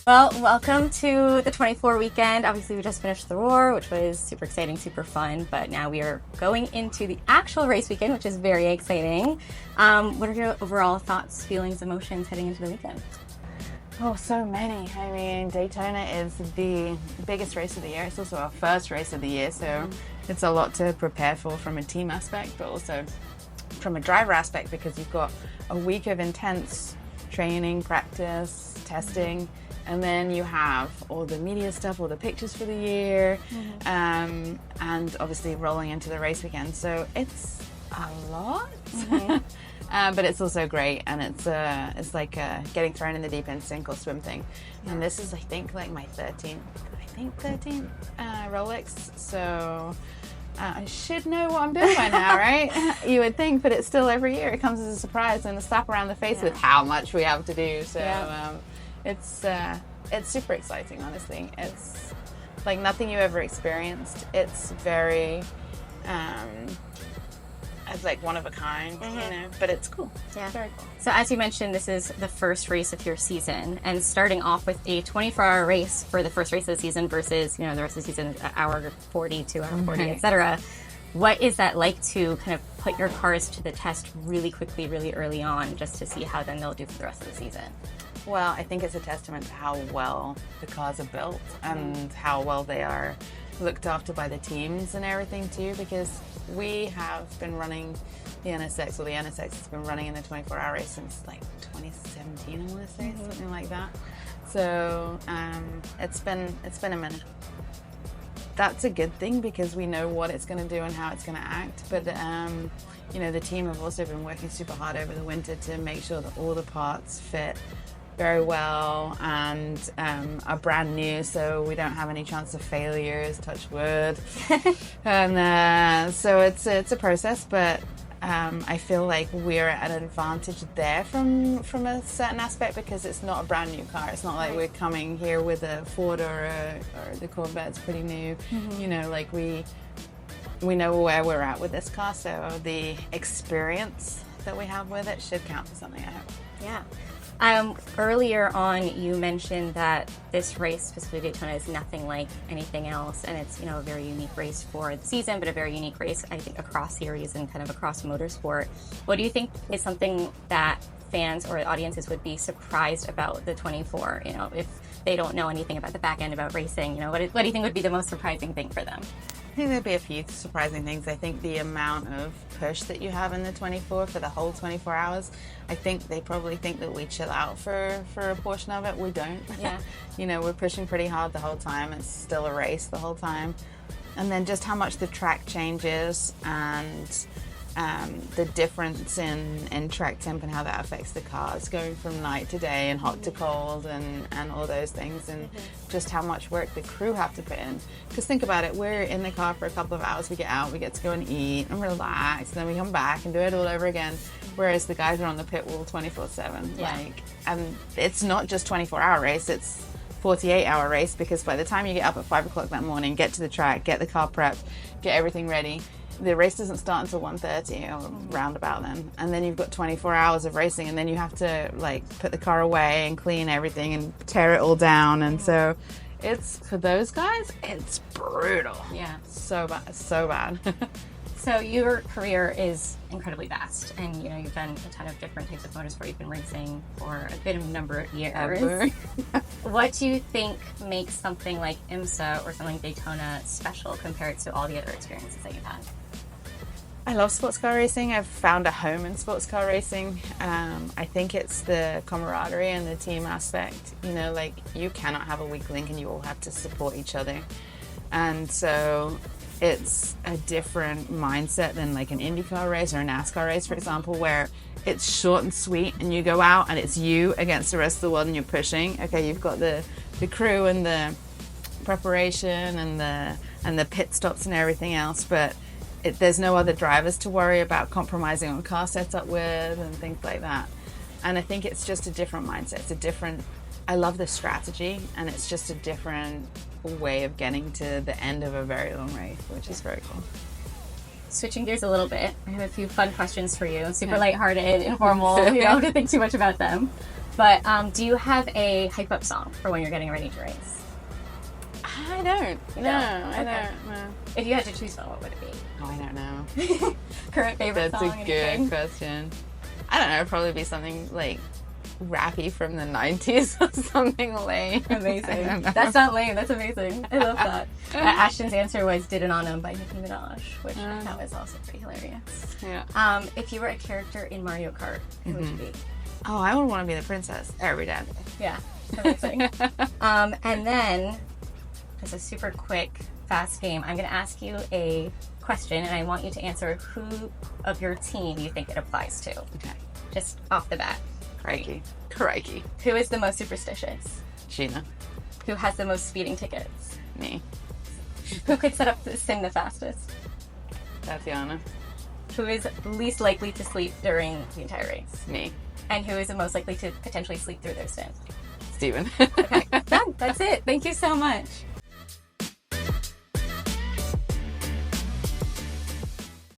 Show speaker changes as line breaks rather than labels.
Well, welcome to the 24 weekend. Obviously, we just finished the Roar, which was super exciting, super fun, but now we are going into the actual race weekend, which is very exciting. What are your overall thoughts, feelings, emotions heading into the weekend?
Oh, so many. I mean, Daytona is the biggest race of the year. It's also our first race of the year, so it's a lot to prepare for from a team aspect, but also from a driver aspect, because you've got a week of intense training, practice, testing, and then you have all the media stuff, all the pictures for the year, and obviously rolling into the race weekend. So it's a lot, but it's also great, and it's like getting thrown in the deep end, sink or swim thing. And this is, I think, like my 13th Rolex. So I should know what I'm doing by now, right? You would think, but it's still every year. It comes as a surprise and a slap around the face with how much we have to do. So it's super exciting, honestly. It's like nothing you ever experienced. It's very, it's like one of a kind, you know, but it's cool.
Yeah.
Very cool.
So as you mentioned, this is the first race of your season, and starting off with a 24-hour race for the first race of the season versus, you know, the rest of the season, hour 40, 2 hour 40, etc. What is that like to kind of put your cars to the test really quickly, really early on, just to see how then they'll do for the rest of the season?
Well, I think it's a testament to how well the cars are built and how well they are looked after by the teams and everything too, because we have been running the NSX, or the NSX has been running in the 24-hour race since like 2017, I want to say, something like that. So it's been a minute. That's a good thing because we know what it's going to do and how it's going to act. But you know, the team have also been working super hard over the winter to make sure that all the parts fit very well and are brand new, so we don't have any chance of failures, touch wood. And so it's a process, but I feel like we're at an advantage there from a certain aspect, because it's not a brand new car. It's not like we're coming here with a Ford or the Corvette's pretty new. You know, like we know where we're at with this car, so the experience that we have with it should count for something, I hope.
Yeah. Earlier on, you mentioned that this race, specifically Daytona, is nothing like anything else, and it's, you know, a very unique race for the season, but a very unique race, I think, across series and kind of across motorsport. What do you think is something that fans or audiences would be surprised about the 24? You know, if they don't know anything about the back end about racing, you know, what do you think would be the most surprising thing for them?
I think there'd be a few surprising things. I think the amount of push that you have in the 24 for the whole 24 hours, I think they probably think that we chill out for a portion of it. We don't.
Yeah.
You know, we're pushing pretty hard the whole time. It's still a race the whole time. And then just how much the track changes and the difference in track temp and how that affects the cars, going from night to day and hot to cold and all those things, and just how much work the crew have to put in. Because think about it, we're in the car for a couple of hours, we get out, we get to go and eat and relax, and then we come back and do it all over again, whereas the guys are on the pit wall 24/7. Like, and it's not just 24-hour race, it's 48-hour race, because by the time you get up at 5 o'clock that morning, get to the track, get the car prepped, get everything ready, the race doesn't start until 1:30 or roundabout then, and then you've got 24 hours of racing, and then you have to like put the car away and clean everything and tear it all down, and so it's, for those guys, it's brutal.
Yeah.
So bad.
So your career is incredibly vast, and you know, you've done a ton of different types of motorsport. You've been racing for a bit of a number of years. What do you think makes something like IMSA or something like Daytona special compared to all the other experiences that you've had?
I love sports car racing. I've found a home in sports car racing. I think it's the camaraderie and the team aspect. You know, like, you cannot have a weak link and you all have to support each other. And so it's a different mindset than like an IndyCar race or a NASCAR race, for example, where it's short and sweet and you go out and it's you against the rest of the world and you're pushing. Okay, you've got the crew and the preparation and the pit stops and everything else, but there's no other drivers to worry about compromising on car setup with and things like that. And I think it's just a different mindset. It's a different, I love the strategy, and it's just a different way of getting to the end of a very long race, which is very cool.
Switching gears a little bit, I have a few fun questions for you. Super lighthearted, informal. You don't have to think too much about them. But do you have a hype up song for when you're getting ready to race?
I don't.
You
No,
don't?
I
Okay.
don't. No.
If you had to choose one, what would it be?
Oh, I don't know.
Current favorite
That's
song?
a good question. I don't know. It'd probably be something like rappy from the 90s or something lame. I don't
Amazing.
know.
That's not lame. That's amazing. I love that. Ashton's answer was "Did It On 'Em" by Nicki Minaj, which I thought was also pretty hilarious.
Yeah.
If you were a character in Mario Kart, who would you be?
Oh, I would want to be the princess every day.
Yeah, amazing. And then, as a super quick, fast game, I'm going to ask you a question, and I want you to answer who of your team you think it applies to.
Okay.
Just off the bat.
Crikey.
Who is the most superstitious?
Sheena.
Who has the most speeding tickets?
Me.
Who could set up the sim the fastest?
Tatiana.
Who is least likely to sleep during the entire race?
Me.
And who is the most likely to potentially sleep through their sim?
Steven.
Okay, done. That's it. Thank you so much.